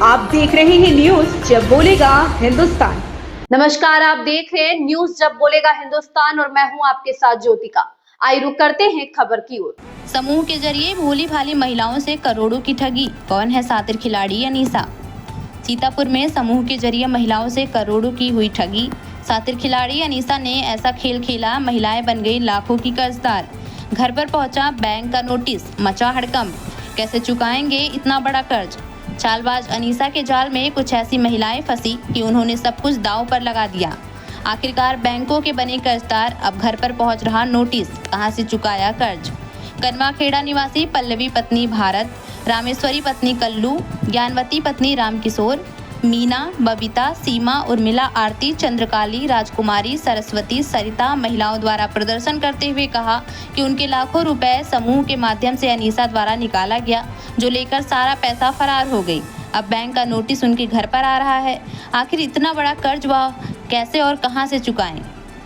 आप देख रहे हैं न्यूज जब बोलेगा हिंदुस्तान। नमस्कार, आप देख रहे हैं न्यूज जब बोलेगा हिंदुस्तान और मैं हूं आपके साथ ज्योतिका। आइए रुक करते हैं खबर की ओर। समूह के जरिए भोली भाली महिलाओं से करोड़ों की ठगी, कौन है शातिर खिलाड़ी अनीसा। सीतापुर में समूह के जरिए महिलाओं से करोड़ों की हुई ठगी। शातिर खिलाड़ी अनीसा ने ऐसा खेल खेला, महिलाएं बन गई लाखों की कर्जदार। घर पर पहुंचा बैंक का नोटिस, मचा हड़कंप, कैसे चुकाएंगे इतना बड़ा कर्ज। चालबाज अनीसा के जाल में कुछ ऐसी महिलाएं फंसी कि उन्होंने सब कुछ दांव पर लगा दिया। आखिरकार बैंकों के बने कर्जदार, अब घर पर पहुंच रहा नोटिस, कहां से चुकाया कर्ज। कनवा खेड़ा निवासी पल्लवी पत्नी भारत, रामेश्वरी पत्नी कल्लू, ज्ञानवती पत्नी रामकिशोर, मीना, बबीता, सीमा, उर्मिला, आरती, चंद्रकाली, राजकुमारी, सरस्वती, सरिता महिलाओं द्वारा प्रदर्शन करते हुए कहा कि उनके लाखों रुपए समूह के माध्यम से अनीसा द्वारा निकाला गया, जो लेकर सारा पैसा फरार हो गई। अब बैंक का नोटिस उनके घर पर आ रहा है। आखिर इतना बड़ा कर्ज वह कैसे और कहां से चुकाएं।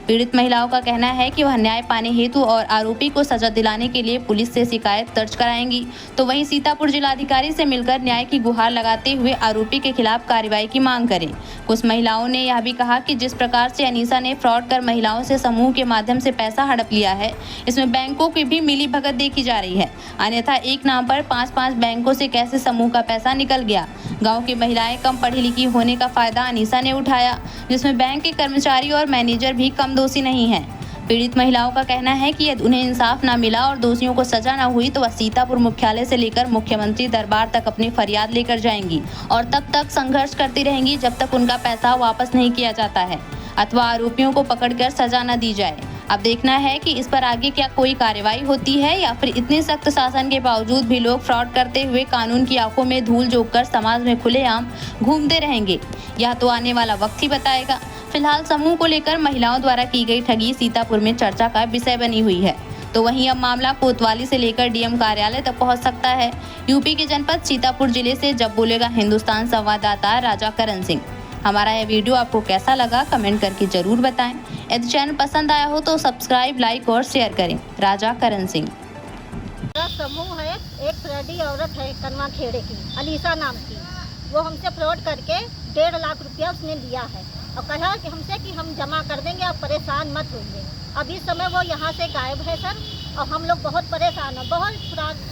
पीड़ित महिलाओं का कहना है कि वह न्याय पाने हेतु और आरोपी को सजा दिलाने के लिए पुलिस से शिकायत दर्ज कराएंगी, तो वहीं सीतापुर जिलाधिकारी से मिलकर न्याय की गुहार लगाते हुए आरोपी के खिलाफ कार्रवाई की मांग करें। कुछ महिलाओं ने यह भी कहा कि जिस प्रकार से अनीसा ने फ्रॉड कर महिलाओं से समूह के माध्यम से पैसा हड़प लिया है, इसमें बैंकों की भी मिली भगत देखी जा रही है। अन्यथा एक नाम पर 5-5 बैंकों से कैसे समूह का पैसा निकल गया। गाँव की महिलाएं कम पढ़ी लिखी होने का फायदा अनीसा ने उठाया, जिसमें बैंक के कर्मचारी और मैनेजर भी कम दोषी नहीं है। पीड़ित महिलाओं का कहना है कि यदि उन्हें इंसाफ न मिला और दोषियों को सजा न हुई तो वह सीतापुर मुख्यालय से लेकर मुख्यमंत्री दरबार तक अपनी फरियाद लेकर जाएंगी और तब तक संघर्ष करती रहेंगी जब तक उनका पैसा वापस नहीं किया जाता है अथवा आरोपियों को पकड़कर सजा न दी जाए। अब देखना है कि इस पर आगे क्या कोई कार्रवाई होती है या फिर इतने सख्त शासन के बावजूद भी लोग फ्रॉड करते हुए कानून की आंखों में धूल झोंककर समाज में खुलेआम घूमते रहेंगे। यह तो आने वाला वक्त ही बताएगा। फिलहाल समूह को लेकर महिलाओं द्वारा की गई ठगी सीतापुर में चर्चा का विषय बनी हुई है, तो वहीं अब मामला कोतवाली से लेकर डीएम कार्यालय तक पहुंच सकता है। यूपी के जनपद सीतापुर जिले से जब बोलेगा हिंदुस्तान संवाददाता राजा करण सिंह। हमारा यह वीडियो आपको कैसा लगा कमेंट करके जरूर बताएं। यदि चैनल पसंद आया हो तो सब्सक्राइब, लाइक और शेयर करें। राजा करण सिंह। समूह है, एक फ्रेडी औरत है कनवा खेड़े की, अनीसा नाम की। वो हमसे फ्रॉड करके 1.5 लाख रुपया उसने लिया है और कहा कि हमसे कि हम जमा कर देंगे, आप परेशान मत होइए। अब इस समय वो यहाँ से गायब है सर, और हम लोग बहुत परेशान हैं। बहुत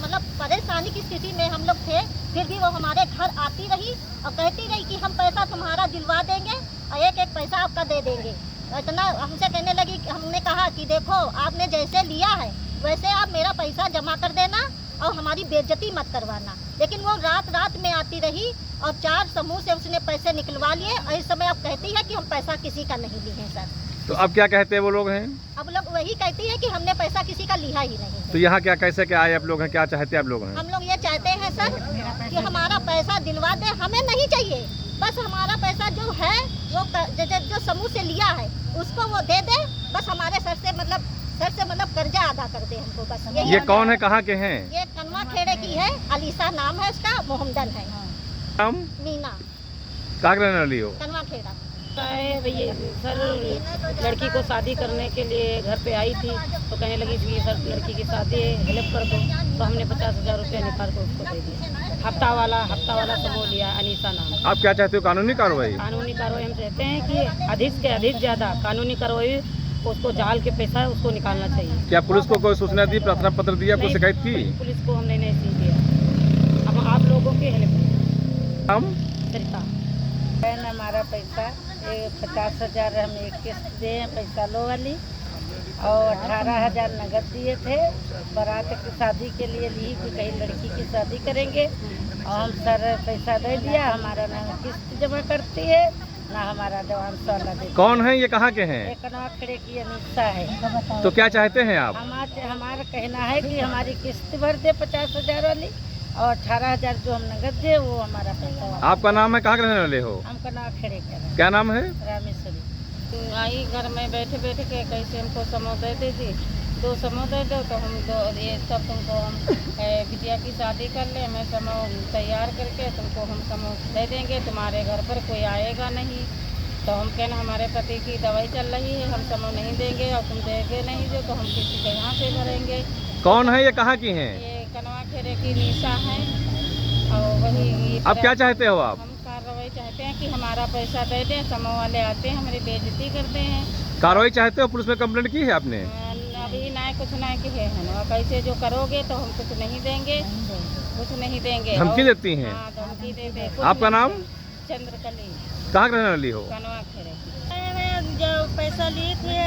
मतलब परेशानी की स्थिति में हम लोग थे, फिर भी वो हमारे घर आती रही और कहती रही कि हम पैसा तुम्हारा दिलवा देंगे और एक एक पैसा आपका दे देंगे। इतना हमसे कहने लगी, हमने कहा कि देखो आपने जैसे लिया है वैसे आप मेरा पैसा जमा कर देना और हमारी बेइज्जती मत करवाना। लेकिन वो रात में आती रही और 4 समूह से उसने पैसे निकलवा लिए और इस समय अब कहती है कि हम पैसा किसी का नहीं लिए हैं सर। तो अब क्या कहते हैं वो लोग हैं? अब लोग वही कहती है कि हमने पैसा किसी का लिया ही नहीं है। तो यहाँ क्या कैसे क्या आए आप लोग हैं, क्या चाहते हैं आप लोग हैं? हम लोग ये चाहते हैं सर कि हमारा पैसा दिलवा दे, हमें नहीं चाहिए, बस हमारा पैसा जो है वो जो समूह से लिया है उसको वो दे दे, बस हमारे सर से मतलब कर्जा अदा कर दे हमको बस। ये कौन है, कहाँ के हैं? ये कनवा खेड़े की है, अलीसा नाम है उसका, मोहम्मदन है नाम, मीना, कहाँ रहने वाली हो? कनवा खेड़ा है भैया। सर लड़की को शादी करने के लिए घर पे आई थी तो कहने लगी कि सर लड़की की शादी है, हेल्प कर दो। तो हमने 50,000 रुपया निकाल कर उसको दे दिया। हफ्ता वाला समूह लिया, अनीसा नाम। आप क्या चाहते हो, कानूनी कार्रवाई? कानूनी कार्रवाई हम चाहते हैं कि अधिक से अधिक ज़्यादा कानूनी कार्रवाई, उसको जाल के पैसा उसको निकालना चाहिए। क्या पुलिस को कोई सूचना दी, प्रार्थना पत्र दिया, कोई शिकायत की? पुलिस को हमने नहीं दिया। अब आप लोगों के हेल्प हम सरिता हमारा पैसा 50,000 हम एक किस्त दिए पैसा लो वाली और 18,000 नगद दिए थे। बारात की शादी के लिए ली कि कहीं लड़की की शादी करेंगे और हम सर पैसा दे दिया। हमारा ना किस्त जमा करती है ना हमारा जवान वाला दे। कौन है ये, कहाँ के हैं? एक कनवा खेड़े की अनीसा है। तो क्या चाहते हैं आप? हमारा कहना है कि हमारी किस्त भर दे 50,000 वाली और 18,000 जो हम नगद दे वो हमारा पैसा। आपका नाम है, कहाँ के रहने वाले हो? हम कनवा खेड़े का। क्या नाम है? रामेश्वरी। आई घर में बैठे बैठे के कैसे हमको समूह दे दीजिए, 2 समूह दे दो तो हम ये सब तुमको हम बिटिया की शादी कर ले, मैं समूह तैयार करके तुमको हम समूह दे देंगे, तुम्हारे घर पर कोई आएगा नहीं। तो हम कहना हमारे पति की दवाई चल रही है, हम समूह नहीं देंगे और तुम देंगे नहीं जो तो हम किसी के यहाँ से भरेंगे। कौन है ये, कहाँ की हैं? ये कनवा खेड़े की निशा है और वही। अब क्या चाहते हो आप? हम चाहते हैं कि हमारा पैसा दे दें। समूह वाले आते हैं, हमारी बेइज्जती करते हैं। कार्रवाई चाहते हो? पुलिस में कंप्लेंट की है आपने? अभी ना कुछ ना कि है ना, कैसे जो करोगे तो हम कुछ नहीं देंगे, कुछ नहीं देंगे। धमकी और- देती हैं? हाँ, धमकी देते। कुछ आपका नहीं नाम? देते। चंद्रकली, कहाँ के रहने वाली हो? कनवा खेड़े। जो पैसा ली थी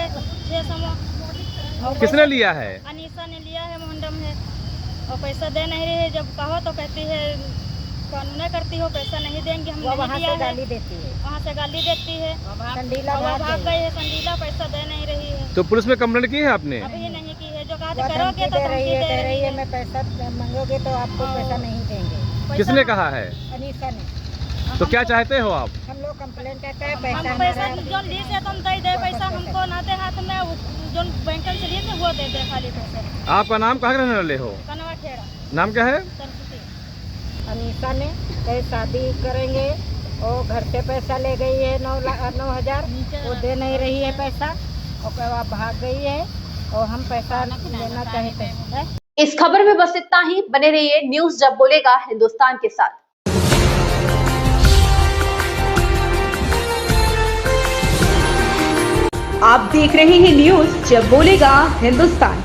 6 समूह, किसने लिया है? अनीसा ने लिया है, मोहंडम है, और पैसा दे नहीं रही है। जब कहो तो कहती है कानून करती हो, पैसा नहीं देंगे, हम नहीं दिया है। गाली देती है, वहाँ से गाली देती है। संडीला भाग गई है, संडीला पैसा दे नहीं रही है। तो पुलिस में कंप्लेंट की है आपने? अभी नहीं की है, जो कहा करोगे तो धमकी दे रही है, मैं पैसा मांगोगे तो आपको पैसा नहीं देंगे। किसने कहा है? अनीसा ने। तो क्या चाहते हो आप? हम लोग कंप्लेंट करते हैं, पैसा जो ली से तुम दे दे, पैसा हमको ना दे हाथ में, जो बैंक से लिए थे वो दे दे खाली पैसा। आपका नाम कहाँ के रहने वाले हो? कनवा खेड़ा, नाम क्या है? सरस्वती। अनीसा ने कहीं शादी करेंगे और घर से पैसा ले गई है 9,000, वो दे नहीं रही है पैसा, और भाग गई है और हम पैसा लेना चाहते हैं। इस खबर में बस इतना ही। बने रहिए न्यूज जब बोलेगा हिंदुस्तान के साथ। आप देख रहे हैं न्यूज जब बोलेगा हिंदुस्तान।